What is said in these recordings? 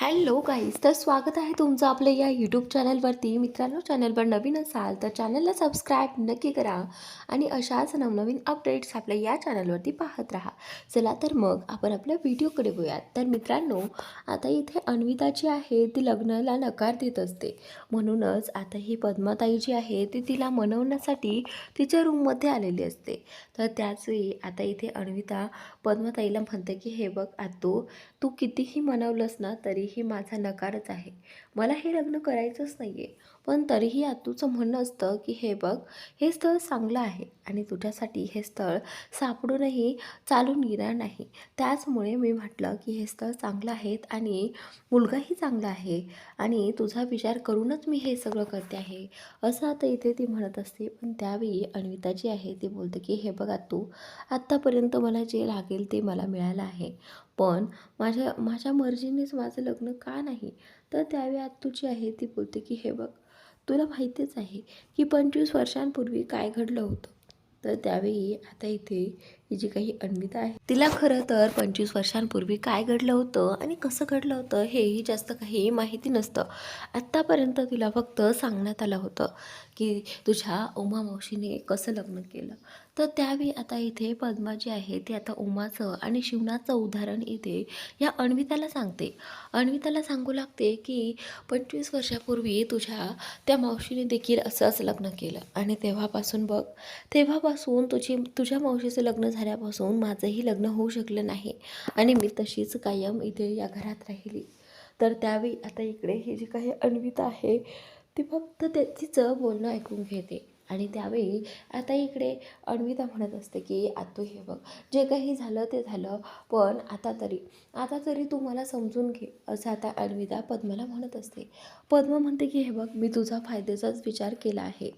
Hello guys, तर स्वागत आहे तुमचं आपल्या या यूट्यूब चॅनलवरती. मित्रांनो, चॅनलवर नवीन असाल तर चॅनलला सबस्क्राईब नक्की करा आणि अशाच नवनवीन अपडेट्स आपल्या या चॅनलवरती पाहत राहा. चला तर मग आपण आपल्या व्हिडिओकडे वळूयात. तर मित्रांनो, आता इथे अन्विता जी आहे ती लग्नाला नकार देत असते. म्हणूनच आता ही पद्माताई जी आहे ती तिला मनवण्यासाठी तिच्या रूममध्ये आलेली असते. तर त्याचवेळी आता इथे अन्विता पद्माताईला म्हणते की हे बघ आतू, तू कितीही मनवलंस ना तरीही माझा नकारच आहे. मला हे लग्न करायचंच नाही आहे. पण तरीही आतूचं म्हणणं असतं की हे बघ, हे स्थळ चांगलं आहे आणि तुझ्यासाठी हे स्थळ सापडूनही चालून येणार नाही. त्याचमुळे मी म्हटलं की हे स्थळ चांगलं आहे आणि मुलगाही चांगला आहे आणि तुझा विचार करूनच मी हे सगळं करते आहे, असं आता इथे ती म्हणत असते. पण त्यावेळी अन्विता जी आहे ती बोलते की हे बघ आतू, आत्तापर्यंत मला जे लागेल ते मला मिळालं आहे, पण माझ्या मर्जीनेच माझं लग्न का नाही? तर त्यावेळी आत्तूची आहे ती बोलते की हे बघ, तुला माहितीच आहे की 25 वर्षांपूर्वी काय घडलं होतं. तर त्यावेळी आता इथे ही जी काही अन्विता आहे तिला खरं तर 25 वर्षांपूर्वी काय घडलं होतं आणि कसं घडलं होतं हेही जास्त काही माहिती नसतं. आत्तापर्यंत तिला फक्त सांगण्यात आलं होतं की तुझ्या उमा मावशीने कसं लग्न केलं. तर त्यावेळी आता इथे पद्मा जी आहे ती आता उमाचं आणि शिवनाचं उदाहरण इथे या अन्विताला सांगते. अन्विताला सांगू लागते की 25 वर्षापूर्वी तुझ्या त्या मावशीने देखील असंच लग्न केलं आणि तेव्हापासून तुझ्या मावशीचं लग्न झाल्यापासून माझंही लग्न होऊ शकलं नाही आणि मी तशीच कायम इथे या घरात राहिली. तर त्यावेळी आता इकडे ही जी काही अन्विता आहे ती फक्त तिचं बोलणं ऐकून घेते. आणि त्यावेळी आता इकडे अन्विता म्हणत असते की आतू हे बघ, जे काही झालं ते झालं, पण आता तरी तू मला समजून घे, असं आता अन्विता पद्माला म्हणत असते. पद्मा म्हणते की हे बघ, मी तुझा फायद्याचाच विचार केला आहे,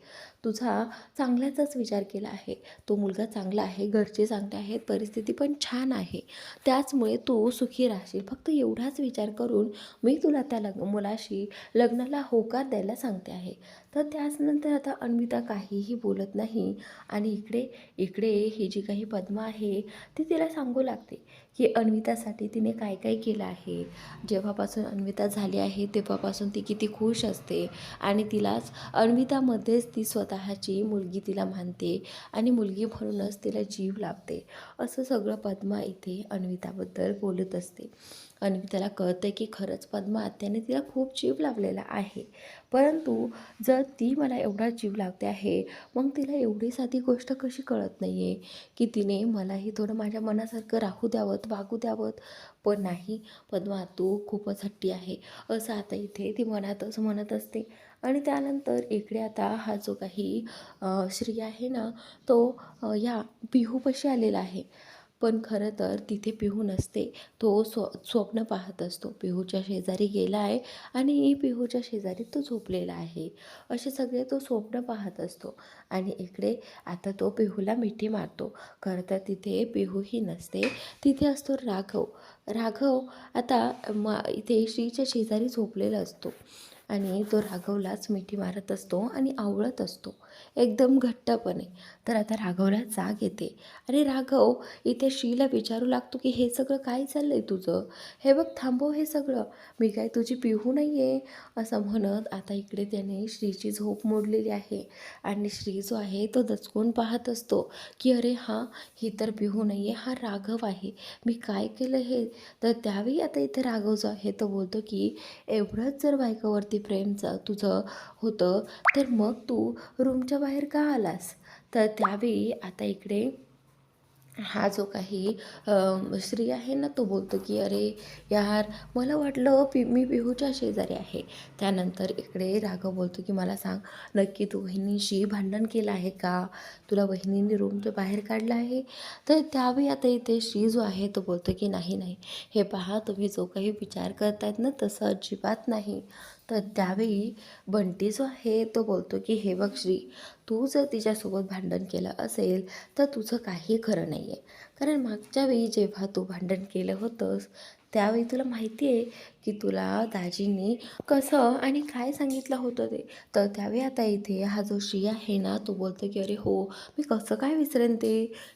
तुझा चांगल्याचाच विचार केला आहे. तो मुलगा चांगला आहे, घरचे चांगले आहेत, परिस्थिती पण छान आहे, त्याचमुळे तू सुखी राहशील, फक्त एवढाच विचार करून मी तुला त्या मुलाशी लग्नाला होकार द्यायला सांगते आहे. तर त्याचनंतर आता अन्विता काहीही बोलत नाही आणि इकडे इकडे ही जी काही पद्मा आहे ती तिला सांगू लागते की अन्वितासाठी तिने काय काय केलं आहे. जेव्हापासून अन्विता झाली आहे तेव्हापासून ती किती खुश असते आणि तिलाच अन्वितामध्येच ती स्वतःची मुलगी तिला मानते आणि मुलगी म्हणूनच तिला जीव लावते. असं सगळं पद्मा इथे अन्विताबद्दल बोलत असते. अन्विताला कळतं की खरंच पद्मा आत्याने तिला खूप जीव लावलेला आहे, परंतु जर ती मला एवढा जीव लावते आहे मग तिला एवढी साधी गोष्ट कशी कळत नाही आहे की तिने मलाही थोडं माझ्या मनासारखं राहू द्यावं, वागू द्यावं. पण नाही, पद्मा तू खूपच हट्टी आहे, असं आता इथे ती मनातच म्हणत असते. आणि त्यानंतर इकडे आता हा जो काही श्री आहे ना, तो या पिहूपाशी आलेला आहे. पण खरं तर तिथे पिहू नसते, तो स्वप्न पाहत असतो. पिहूच्या शेजारी गेला आहे आणि पिहूच्या शेजारी तो झोपलेला आहे, असे सगळे तो स्वप्न पाहत असतो. आणि इकडे आता तो पिहूला मिठी मारतो. खरं तर तिथे पिहूही नसते, तिथे असतो राघव. राघव आता इथे श्रीच्या शेजारी झोपलेला असतो आणि तो राघवलाच मिठी मारत असतो आणि आवळत असतो एकदम घट्टपणे. तर आता राघवला जाग येते आणि राघव इथे श्रीला विचारू लागतो की हे सगळं काय चाललं आहे तुझं, हे बघ थांबव हे सगळं, मी काय तुझी पिहू नाही आहे, असं म्हणत आता इकडे त्याने श्रीची झोप मोडलेली आहे. आणि श्री जो आहे तो दचकून पाहत असतो की अरे हां, ही तर पिहू नाही आहे, हा राघव आहे, मी काय केलं हे. तर त्यावेळी आता इथे राघव जो आहे तो बोलतो की एवढंच जर बायकोवरती प्रेमचं तुझं होतं तर मग तू रूमच्या बाहेर का आलास. तर त्यावेळी आता इकडे हा जो काही श्री आहे ना, तो बोलतो की अरे यार, मला वाटलं मी पिहूच्या शेजारी आहे. त्यानंतर इकडे राघव बोलतो की मला सांग, नक्की तू वहिनीशी भांडण केलं आहे का, तुला वहिनींनी रूमच्या बाहेर काढलं आहे. तर त्यावेळी आता इथे श्री जो आहे तो बोलतो की नाही नाही, हे पहा तुम्ही जो काही विचार करतायत ना तसं अजिबात नाही. तर त्यावेळी बंटी जो आहे तो बोलतो की हे बघ श्री, तू जर तिच्यासोबत भांडण केलं असेल तर तुझं काही खरं नाही आहे. कारण मागच्या वेळी जेव्हा तू भांडण केलं होतंस त्यावेळी तुला माहिती आहे की तुला दाजींनी कसं आणि काय सांगितलं होतं ते. तर त्यावेळी आता इथे हा जो श्री आहे ना, तो बोलतो की "अरे हो, मी कसं काय विसरेन ते.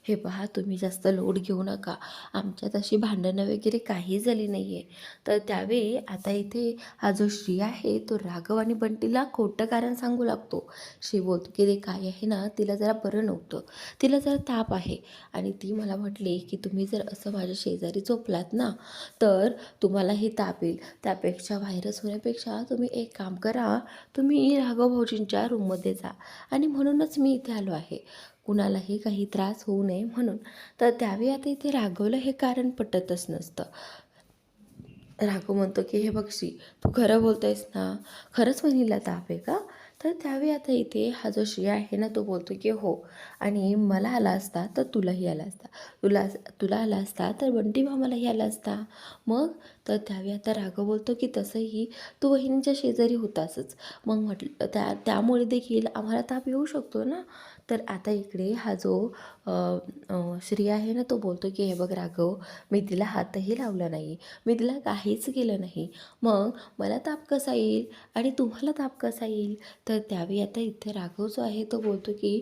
हे पहा तुम्ही जास्त लोड घेऊ नका. आमच्यात अशी भांडणं वगैरे काही झाली नाही आहे." तर त्यावेळी आता इथे हा जो श्री आहे तो राघव आणि बंटीला खोटं कारण सांगू लागतो. श्री बोलतो की "ते काय आहे ना, तिला जरा बरं नव्हतं. तिला जरा ताप आहे आणि ती मला म्हटली की तुम्ही जर असं माझ्या शेजारी झोपलात ना, तर तुम्हालाही ताप येईल. त्यापेक्षा व्हायरस होण्यापेक्षा तुम्ही एक काम करा, तुम्ही राघव भाऊजींच्या रूममध्ये जा आणि म्हणूनच मी इथे आलो आहे. कुणालाही काही त्रास होऊ नये म्हणून." तर त्यावेळी आता इथे राघवला हे कारण पटतच नसतं. राघव म्हणतो की "हे बघ श्री, तू खरं बोलतोयस ना? खरंच वहिनीला ताप आहे का?" तर त्यावेळी आता इथे हा जो श्री आहे ना, तो बोलतो की "हो, आणि मला आला असता तर तुलाही आला असता. तुला तुला आला असता तर बंटी मामालाही आला असता. मग?" तर त्यावेळी आता राघव बोलतो की "तसंही तू वहिनीच्या शेजारी होतासच. मग म्हटलं त्यामुळे देखील आम्हाला ताप येऊ शकतो ना." तर आता इकडे हा जो श्री आहे ना, तो बोलतो की "हे बघ राघव, मी तिला हातही लावला नाही. मी तिला काहीच केलं नाही. मग मला ताप कसा येईल आणि तुम्हाला ताप कसा येईल?" तर त्यावेळी आता इथे राघव जो आहे तो बोलतो की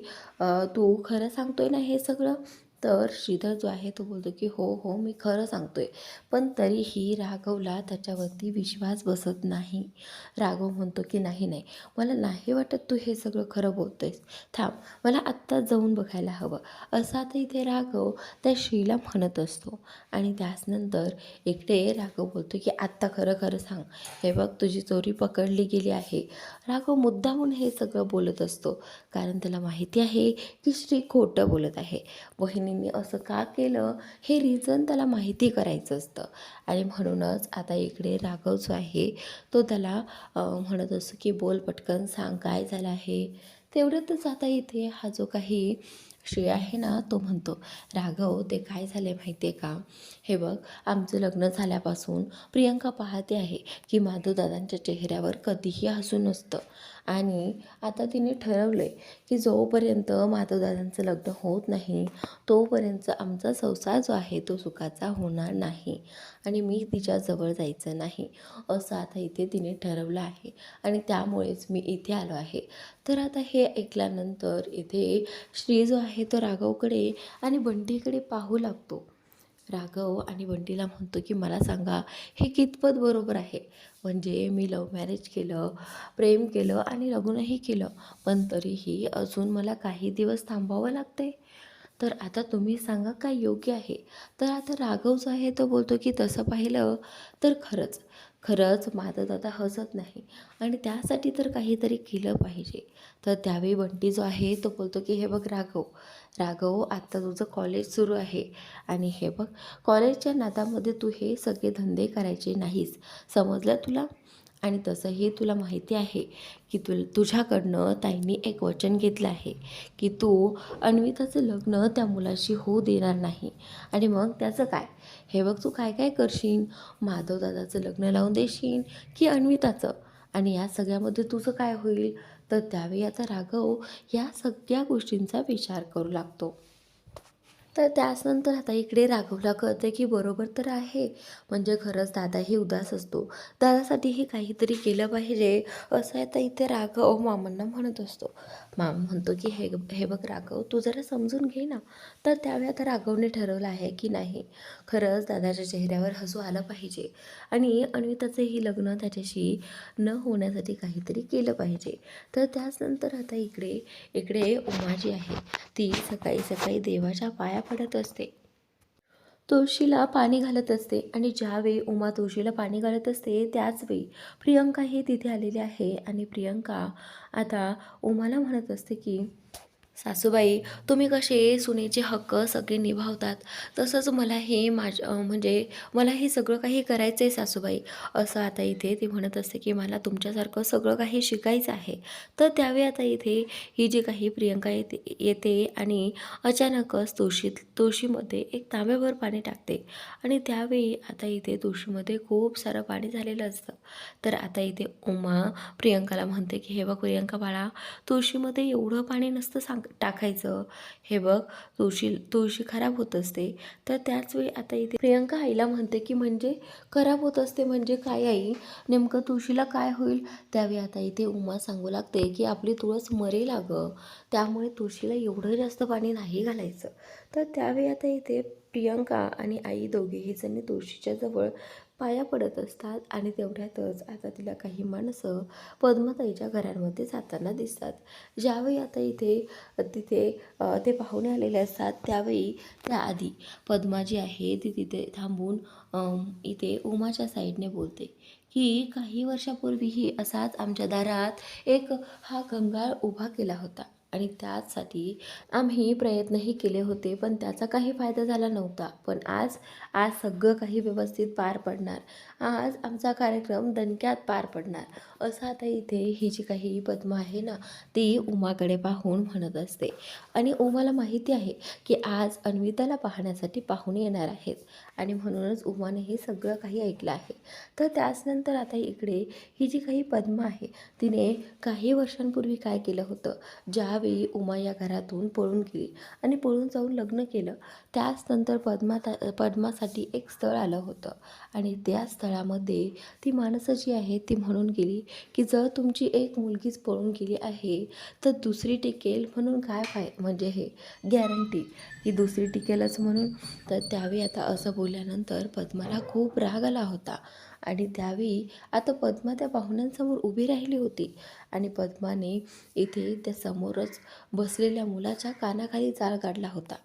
"तू खरं सांगतोय ना हे सगळं?" तर श्रीधर जो आहे तो बोलतो की "हो हो, मी खरं सांगतोय." पण तरीही राघवला त्याच्यावरती विश्वास बसत नाही. राघव म्हणतो की "नाही नाही, मला नाही वाटत तू हे सगळं खरं बोलतोयस. थांब, मला आत्ताच जाऊन बघायला हवं." असं आता इथे राघव त्या श्रीला म्हणत असतो. आणि त्याचनंतर इकडे राघव बोलतो की "आत्ता खरं खरं सांग. हे बघ तुझी चोरी पकडली गेली आहे." राघव मुद्दामून हे सगळं बोलत असतो, कारण त्याला माहिती आहे की श्री खोटं बोलत आहे. वहिनींनी असं का केलं हे रिझन त्याला माहिती करायचं असतं. आणि म्हणूनच आता इकडे राघव जो आहे तो त्याला म्हणत असतो की "बोल पटकन, सांग काय झालं आहे." तेवढ्यातच आता इथे हा जो काही श्री आहे ना, तो म्हणतो "राघव, ते काय झाले माहिती आहे का? हे बघ, आमचं लग्न झाल्यापासून प्रियंका पाहते आहे की माधवदादांच्या चेहऱ्यावर कधीही हसू नसतं. आणि आता तिने ठरवलं आहे की जोपर्यंत माधवदादांचं लग्न होत नाही, तोपर्यंत आमचा संसार जो आहे तो सुखाचा होणार नाही आणि मी तिच्याजवळ जायचं नाही." असं आता इथे तिने ठरवलं आहे आणि त्यामुळेच मी इथे आलो आहे. तर आता हे ऐकल्यानंतर इथे श्री जो आहे तो राघवकडे आणि बंटीकडे पाहू लागतो. राघव आणि बंटीला म्हणतो की "मला सांगा, हे कितपत बरोबर आहे? म्हणजे मी लव्ह मॅरेज केलं, प्रेम केलं आणि लग्नही केलं, पण तरीही अजून मला काही दिवस थांबावं लागतंय. तर आता तुम्ही सांगा काय योग्य आहे?" तर आता राघव जो आहे तो बोलतो की "तसं पाहिलं तर खरंच माधवदादा हसत नाही आणि त्यासाठी तर काहीतरी केलं पाहिजे." तर त्यावेळी बंटी जो आहे तो बोलतो की "हे बघ राघव, आत्ता तुझं कॉलेज सुरू आहे आणि हे बघ, कॉलेजच्या नादामध्ये तू हे सगळे धंदे करायचे नाहीस, समजलं तुला? आणि तसंही तुला माहिती आहे की तुझ्याकडनं ताईंनी एक वचन घेतलं आहे की तू अन्विताचं लग्न त्या मुलाशी होऊ देणार नाही. आणि मग त्याचं काय? हे बघ, तू काय काय करशील? माधवदादाचं लग्न लावून देशील की अन्विताचं? आणि या सगळ्यामध्ये तुझं काय होईल?" तर त्यावेळी आता राघव या सगळ्या गोष्टींचा विचार करू लागतो. तर त्याचनंतर आता इकडे राघवला कळतं की बरोबर तर आहे, म्हणजे खरंच दादाही उदास असतो. दादासाठीही काहीतरी केलं पाहिजे, असं आता इथे राघव मामांना म्हणत असतो. मामा म्हणतो की हे बघ राघव, तू जरा समजून घे ना." तर त्यावेळी आता राघवने ठरवलं आहे की नाही, खरंच दादाच्या चेहऱ्यावर हसू आलं पाहिजे आणि अन्विताचंही लग्न त्याच्याशी न होण्यासाठी काहीतरी केलं पाहिजे. तर त्याचनंतर आता इकडे इकडे उमा जी आहे ती सकाळी सकाळी देवाच्या पाया पडत असते. तुळशीला पाणी घालत असते आणि ज्यावेळी उमा तुळशीला पाणी घालत असते त्याचवेळी प्रियंका ही तिथे आलेली आहे आणि प्रियंका आता उमाला म्हणत असते की "सासूबाई, तुम्ही कसे सुनेचे हक्क सगळे निभावतात, तसंच मलाही म्हणजे मलाही सगळं काही करायचं आहे सासूबाई." असं आता इथे ती म्हणत असते की "मला तुमच्यासारखं सगळं काही शिकायचं आहे." तर त्यावेळी आता इथे ही जी काही प्रियंका येते आणि अचानकच तुळशीमध्ये एक तांब्याभर पाणी टाकते आणि त्यावेळी आता इथे तुळशीमध्ये खूप सारं पाणी झालेलं असतं. तर आता इथे उमा प्रियंकाला म्हणते की "हे बघ प्रियंका बाळा, तुळशीमध्ये एवढं पाणी नसतं टाकायचं, हे बघ तुळशी खराब होत असते. तर त्याच वेळी आता इथे प्रियंका आईला म्हणते की म्हणजे खराब होत असते म्हणजे काय आई, नेमकं तुळशीला काय होईल? त्यावेळी आता इथे उमा सांगू लागते की आपली तुळस मरेल अगं, त्यामुळे तुळशीला एवढं जास्त पाणी नाही घालायचं. तर त्यावेळी आता इथे प्रियंका आणि आई दोघेही जणी तुळशीच्या जवळ पाया पडत असतात आणि तेवढ्यातच आता तिला काही माणसं पद्मताईच्या घरांमध्ये जाताना दिसतात. ज्यावेळी आता इथे तिथे ते पाहुणे आलेले असतात त्यावेळी त्याआधी पद्मा जी आहे ती तिथे थांबून इथे उमाच्या साईडने बोलते की काही वर्षापूर्वीही असाच आमच्या दारात एक हा कंगाळ उभा केला होता आणि त्यासाठी आम्ही प्रयत्नही केले होते, पण त्याचा काही फायदा झाला नव्हता. पण आज आज सगळं काही व्यवस्थित पार पडणार, आज आमचा कार्यक्रम दणक्यात पार पडणार, असं आता इथे ही जी काही पद्मा आहे ना ती उमाकडे पाहून म्हणत असते. आणि उमाला माहिती आहे की आज अन्विताला पाहण्यासाठी पाहुणे येणार आहेत आणि म्हणूनच उमाने हे सगळं काही ऐकलं आहे. तर त्याचनंतर आता इकडे ही जी काही पद्मा आहे तिने काही वर्षांपूर्वी काय केलं होतं, ज्यावेळी उमा या घरातून पळून गेली आणि पळून जाऊन लग्न केलं, त्याच नंतर पद्मासाठी एक स्थळ आलं होतं आणि त्या स्थळामध्ये ती माणसं जी आहेत ती म्हणून गेली की जर तुमची एक मुलगीच पळून गेली आहे तर दुसरी टिकेल, म्हणून काय म्हणजे हे गॅरंटी की दुसरी टिकेलच म्हणून. तर त्यावेळी आता असं बोलल्यानंतर पद्माला खूप राग आला होता आणि त्यावेळी आता पद्मा त्या पाहुण्यांसमोर उभी राहिली होती आणि पद्माने इथे त्या समोरच बसलेल्या मुलाच्या कानाखाली जाळ काढला होता.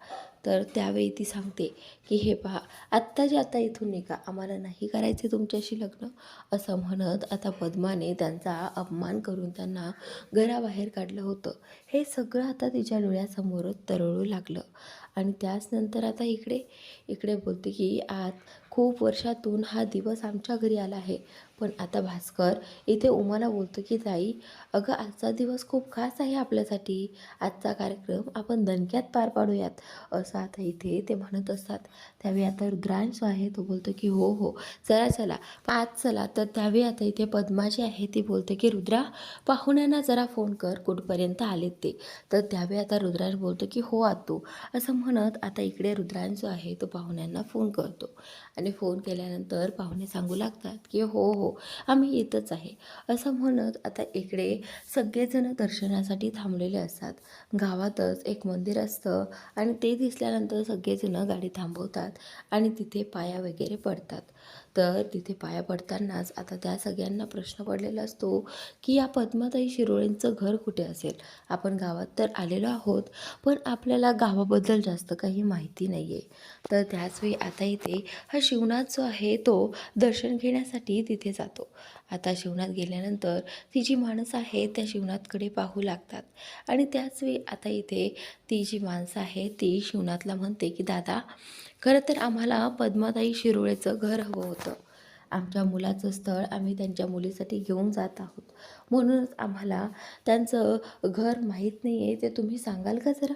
तर त्यावेळी ती सांगते की हे पहा, आता इथून निघा, आम्हाला नाही करायचे तुमच्याशी लग्न, असं म्हणत आता पद्माने त्यांचा अपमान करून त्यांना घराबाहेर काढलं होतं. हे सगळं आता तिच्या डोळ्यासमोरच तरळू लागलं आणि त्याचनंतर आता इकडे बोलते की आज खूप वर्षातून हा दिवस आमच्या घरी आला आहे. पण आता भास्कर इथे उमाला बोलतो की ताई, अगं आजचा दिवस खूप खास आहे आपल्यासाठी, आजचा कार्यक्रम आपण दणक्यात पार पाडूयात, असं आता इथे ते म्हणत असतात. त्यावेळी आता रुद्रांश आहे तो बोलतो की हो चला आज चला. तर त्यावेळी आता इथे पद्मा जी आहे ती बोलते की रुद्रा, पाहुण्यांना जरा फोन कर कुठपर्यंत आलेत ते. तर त्यावेळी आता रुद्रांश बोलतो की हो आतू, असं म्हणत आता इकडे रुद्रांश जो आहे तो पाहुण्यांना फोन करतो आणि फोन केल्यानंतर पाहुणे सांगू लागतात की हो आम्ही येतच आहे, असं म्हणत आता इकडे सगळेजण दर्शनासाठी थांबलेले असतात. गावातच एक मंदिर असतं आणि ते दिसल्यानंतर सगळेजण गाडी थांबवतात आणि तिथे पाया वगैरे पडतात. तर तिथे पाया पडतानाच आता त्या सगळ्यांना प्रश्न पडलेला असतो की या पद्माताई शिरोळेंचं घर कुठे असेल. आपण गावात तर आलेलो आहोत पण आपल्याला गावाबद्दल जास्त काही माहिती नाही आहे. तर त्याचवेळी आता इथे हा शिवनाथ जो आहे तो दर्शन घेण्यासाठी तिथे जातो. आता शिवनाथ गेल्यानंतर ती जी माणसं आहेत त्या शिवनाथकडे पाहू लागतात आणि त्याचवेळी आता इथे ती जी माणसं आहे ती शिवनाथला म्हणते की दादा, खरं तर आम्हाला पद्माताई शिरोळेचं घर हवं होतं. आमच्या मुलाचं स्थळ आम्ही त्यांच्या मुलीसाठी घेऊन जात आहोत, म्हणूनच आम्हाला त्यांचं घर माहीत नाही आहे, ते तुम्ही सांगाल का जरा?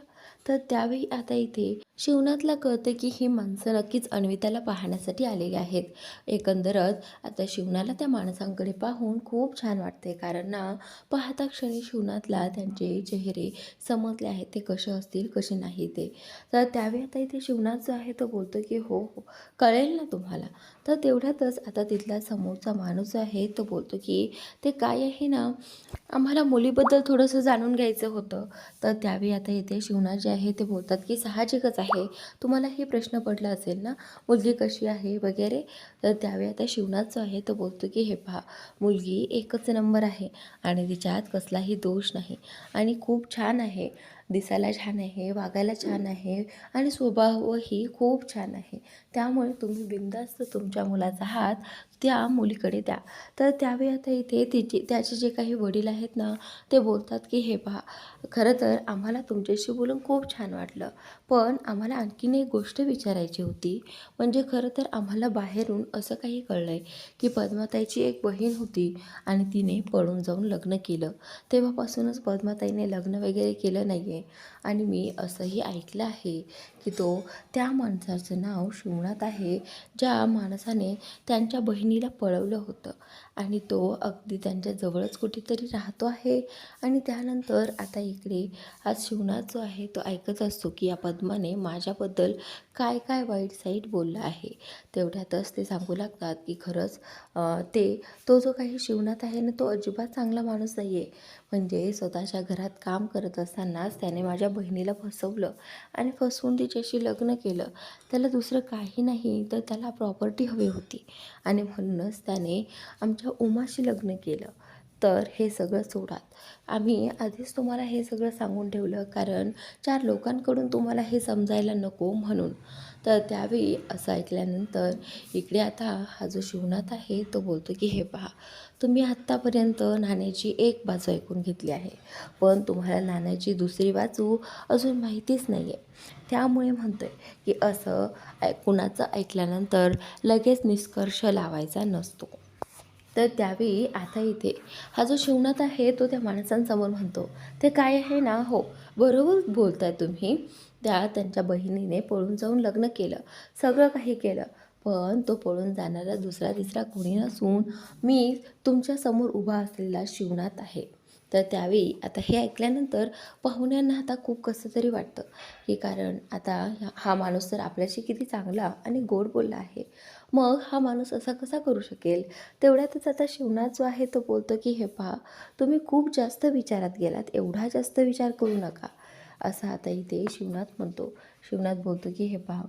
तर त्यावेळी आता इथे शिवनाथला कळते की ही माणसं नक्कीच अन्विताला पाहण्यासाठी आलेली आहेत. एकंदरच आता शिवनाला त्या माणसांकडे पाहून खूप छान वाटते, कारण ना पाहता क्षणी शिवनाथला त्यांचे चेहरे समजले आहेत ते कसे असतील कसे नाही ते. तर त्यावेळी आता इथे शिवनाथ जो आहे तो बोलतो की हो कळेल ना तुम्हाला. तर तेवढ्यातच आता तिथला समोरचा माणूस जो आहे तो बोलतो की ते काय आहे ना, आम्हाला मुलीबद्दल थोडंसं जाणून घ्यायचं होतं. तर त्यावेळी आता इथे शिवनाथ जे आहे ते बोलतात की साहजिकच आहे, तुम्हाला हे प्रश्न पडला असेल ना, मुलगी कशी आहे वगैरे. तर त्यावेळी आता शिवनाथ जो आहे तो बोलतो की हे पहा, मुलगी एकच नंबर आहे आणि तिच्यात कसलाही दोष नाही आणि खूप छान आहे, दिसायला छान आहे, वागायला छान आहे आणि स्वभावही खूप छान आहे. त्यामुळे तुम्ही बिनधास्त तुमच्या मुलाचा हात त्या मुलीकडे द्या. तर त्यावेळी आता इथे त्याचे जे काही वडील आहेत ना ते बोलतात की हे पहा, खरं तर आम्हाला तुमच्याशी बोलून खूप छान वाटलं, पण आम्हाला आणखीन एक गोष्ट विचारायची होती. म्हणजे खरं तर आम्हाला बाहेरून असं काही कळलं आहे की पद्माताईची एक बहीण होती आणि तिने पळून जाऊन लग्न केलं. तेव्हापासूनच पद्माताईने लग्न वगैरे केलं नाही आहे आणि मी असंही ऐकलं आहे की त्या माणसाचं नाव शिवनाथ आहे, ज्या माणसाने त्यांच्या बहिणी बहिणीला पळवलं होतं आणि तो अगदी त्यांच्या जवळच कुठेतरी राहतो आहे. आणि त्यानंतर आता इकडे हा शिवनाथ जो आहे तो ऐकत असतो की या पद्माने माझ्याबद्दल काय काय वाईट साईट बोललं आहे. तेवढ्यातच ते सांगू लागतात की खरंच तो जो काही शिवनाथ आहे ना तो अजिबात चांगला माणूस नाही आहे. म्हणजे स्वतःच्या घरात काम करत असतानाच त्याने माझ्या बहिणीला फसवलं आणि फसवून तिच्याशी लग्न केलं. त्याला दुसरं काही नाही तर त्याला प्रॉपर्टी हवी होती आणि म्हणूनच त्याने आमच्या उमाशी लग्न केलं. तर हे सगळं सोडात. आम्ही आधीच तुम्हाला हे सगळं सांगून ठेवलं कारण 4 लोकांकडून तुम्हाला हे समजायला नको म्हणून. तर त्यावेळी असं ऐकल्यानंतर इकडे आता हा जो शिवनाथ आहे तो बोलतो की हे पहा, तुम्ही आत्तापर्यंत नाण्याची एक बाजू ऐकून घेतली आहे, पण तुम्हाला नाण्याची दुसरी बाजू अजून माहितीच नाही आहे. त्यामुळे म्हणतोय की असं कुणाचं ऐकल्यानंतर लगेच निष्कर्ष लावायचा नसतो. तर त्यावेळी आता इथे हा जो शिवनाथ आहे तो त्या माणसांसमोर म्हणतो, ते काय आहे ना, हो बरोबर बोलताय तुम्ही. त्यांच्या बहिणीने पळून जाऊन लग्न केलं, सगळं काही केलं, पण तो पळून जाणारा दुसरा तिसरा कोणी नसून मी तुमच्यासमोर उभा असलेला शिवनाथ आहे. तर त्यावेळी आता हे ऐकल्यानंतर पाहुण्यांना आता खूप कसं तरी वाटतं की कारण आता हा माणूस तर आपल्याशी किती चांगला आणि गोड बोलला आहे, मग हा माणूस असा कसा करू शकेल. तेवढ्यातच आता शिवनाथ जो आहे तो बोलतो की हे पहा, तुम्ही खूप जास्त विचारात गेलात, एवढा जास्त विचार करू नका. असं आता इथे शिवनाथ म्हणतो. शिवनाथ बोलतो की हे पहा,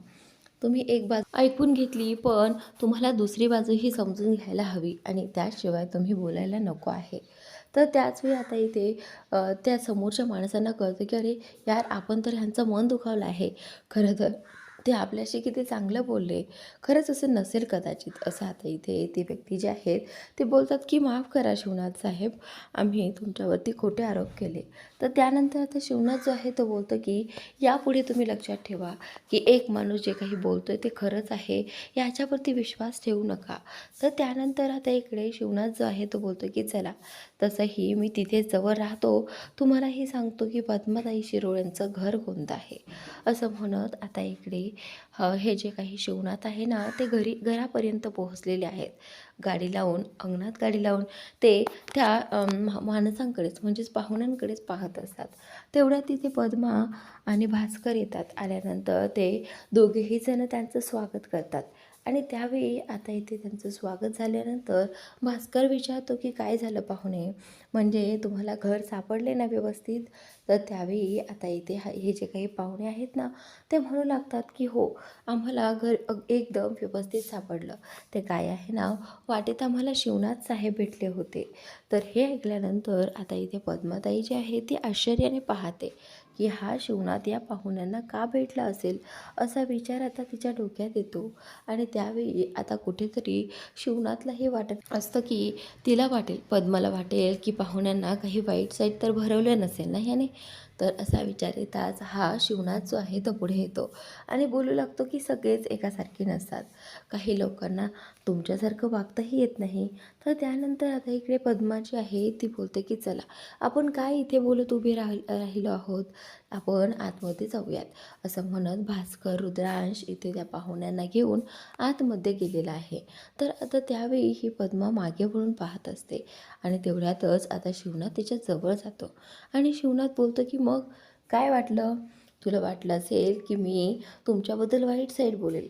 तुम्ही एक बाजू ऐकून घेतली पण तुम्हाला दुसरी बाजूही समजून घ्यायला हवी आणि त्याशिवाय तुम्ही बोलायला नको आहे. तर त्याच वेळी आता इथे त्या समोरच्या माणसांना कळतं की अरे यार, आपण तर ह्यांचं मन दुखावलं आहे. खरं तर ते आपल्याशी किती चांगलं बोलले, खरंच असं नसेल कदाचित. असं आता इथे ते व्यक्ती जे आहेत ते बोलतात की माफ करा शिवनाथ साहेब, आम्ही तुमच्यावरती खोटे आरोप केले. तर त्यानंतर आता शिवनाथ जो आहे तो बोलतो की यापुढे तुम्ही लक्षात ठेवा की एक माणूस जे काही बोलतो आहे ते खरंच आहे, याच्यावरती विश्वास ठेवू नका. तर त्यानंतर आता इकडे शिवनाथ जो आहे तो बोलतो की चला, तसंही मी तिथे जवळ राहतो, तुम्हालाही सांगतो की पद्माताई शिरोळ यांचं घर कोणतं आहे. असं म्हणत आता इकडे हे जे काही शिवनाथ आहे ना ते घरापर्यंत पोहोचलेले आहेत. गाडी लावून, अंगणात गाडी लावून ते त्या माणसांकडेच म्हणजेच पाहुण्यांकडेच पाहत असतात. तेवढ्यात तिथे पद्मा आणि भास्कर येतात. आल्यानंतर ते दोघेही जण त्यांचं स्वागत करतात. आणि त्यावेळी आता इथे त्यांचं स्वागत झाल्यानंतर भास्कर विचारतो की काय झालं पाहुणे, म्हणजे तुम्हाला घर सापडले ना व्यवस्थित. तर त्यावेळी आता इथे हे जे काही पाहुणे आहेत ना ते म्हणू लागतात की हो, आम्हाला घर एकदम व्यवस्थित सापडलं. ते काय आहे ना, वाटेत आम्हाला शिवनाथ साहेब भेटले होते. तर हे ऐकल्यानंतर आता इथे पद्माताई जी आहे ती आश्चर्याने पाहते की हा शिवनाथ या पाहुण्यांना का भेटला असेल, असा विचार आता तिच्या डोक्यात येतो. आणि त्यावेळी आता कुठेतरी शिवनाथलाही वाटत असतं की तिला वाटेल, पद्माला वाटेल की पाहुण्यांना काही वाईट साईट तर भरवलं नसेल ना ह्याने. तर असा विचार येताच हा शिवनाथ जो आहे तो पुढे येतो आणि बोलू लागतो की सगळेच एकासारखे नसतात, काही लोकांना तुमच्यासारखं वागताही येत नाही. तर त्यानंतर आता इकडे पद्मा जी आहे ती बोलते की चला, आपण काय इथे बोलत उभे राहिलो आहोत, आपण आतमध्ये जाऊयात. असं म्हणत भास्कर, रुद्रांश इथे त्या पाहुण्यांना घेऊन आतमध्ये गेलेला आहे. तर आता त्यावेळी ही पद्मा मागे वळून पाहत असते आणि तेवढ्यातच आता शिवनाथ तिच्या जवळ जातो आणि शिवनाथ बोलतो की मग काय वाटलं, तुला वाटलं असेल की मी तुमच्याबद्दल वाईट साईड बोलेल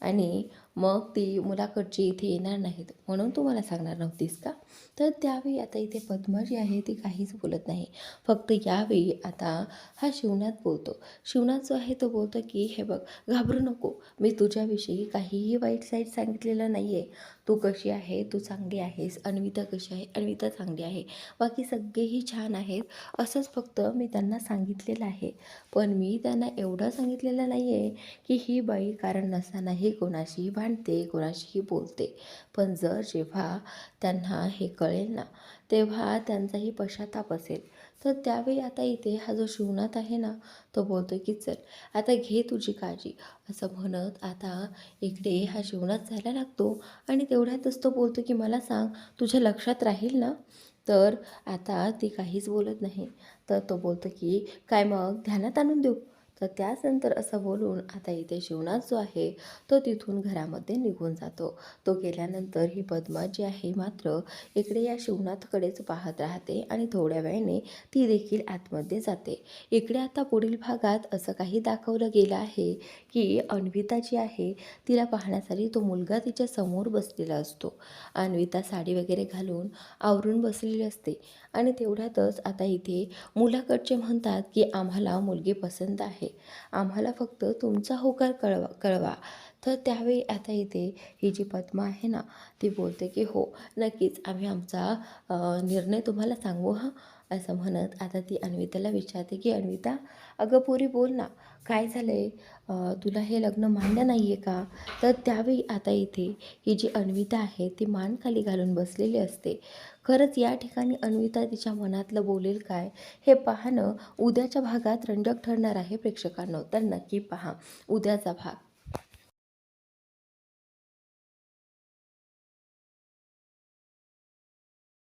आणि मग ती मुलाकडची इथे येणार नाहीत म्हणून तू मला सांगणार नव्हतीस का. तर त्यावेळी आता इथे पद्मा जी आहे ती काहीच बोलत नाही. फक्त यावेळी आता हा शिवनाथ बोलतो. शिवनाथ जो आहे तो बोलतो की हे बघ, घाबरू नको, मी तुझ्याविषयी काहीही वाईट साईड सांगितलेलं नाही आहे. तू कशी आहे, तू चांगली आहेस, अन्विता कशी आहे, अन्विता चांगली आहे, बाकी सगळेही छान आहेत, असंच फक्त मी त्यांना सांगितलेलं आहे. पण मी त्यांना एवढं सांगितलेलं नाही आहे की ही बाई कारण नसतानाही कोणाशीही भांडते, कोणाशीही बोलते. पण जेव्हा त्यांना हे कळेल ना, तेव्हा त्यांचाही पश्चाताप असेल. तर त्यावेळी आता इथे हा जो शिवनाथ आहे ना तो बोलतो की चल, आता घे तुझी काळजी. असं म्हणत आता इकडे हा शिवनाथ जायला लागतो आणि तेवढ्यातच तो बोलतो की मला सांग, तुझ्या लक्षात राहील ना. तर आता ती काहीच बोलत नाही. तर तो बोलतो की काय मग ध्यानात आणून देऊ. तर त्यानंतर असं बोलून आता इथे शिवनाथ जो आहे तो तिथून घरामध्ये निघून जातो. तो गेल्यानंतर ही पद्मा जी आहे मात्र इकडे या शिवनाथकडेच पाहत राहते आणि थोड्या वेळाने ती देखील आतमध्ये जाते. इकडे आता पुढील भागात असं काही दाखवलं गेलं आहे की अन्विता जी आहे तिला पाहण्यासाठी तो मुलगा तिच्या समोर बसलेला असतो. अन्विता साडी वगैरे घालून आवरून बसलेली असते आणि तेवढ्यातच आता इथे मुलाकडचे म्हणतात की आम्हाला मुलगी पसंत आहे, आम्हाला फक्त तुमचा होकार कळवा. तर त्यावेळी आता इथे ही जी पद्मा आहे ना ती बोलते की हो नक्कीच आम्ही आमचा निर्णय तुम्हाला सांगू हां, असं म्हणत आता ती अन्विताला विचारते की अन्विता अगं पोरी बोल ना, काय झालं आहे, तुला हे लग्न मान्य नाही आहे का? तर त्यावेळी आता इथे ही जी अन्विता आहे ती मान खाली घालून बसलेली असते. खरंच या ठिकाणी अन्विता तिच्या मनातलं बोलेल काय हे पाहणं उद्याच्या भागात रंजक ठरणार आहे प्रेक्षकांनो. तर नक्की पहा उद्याचा भाग.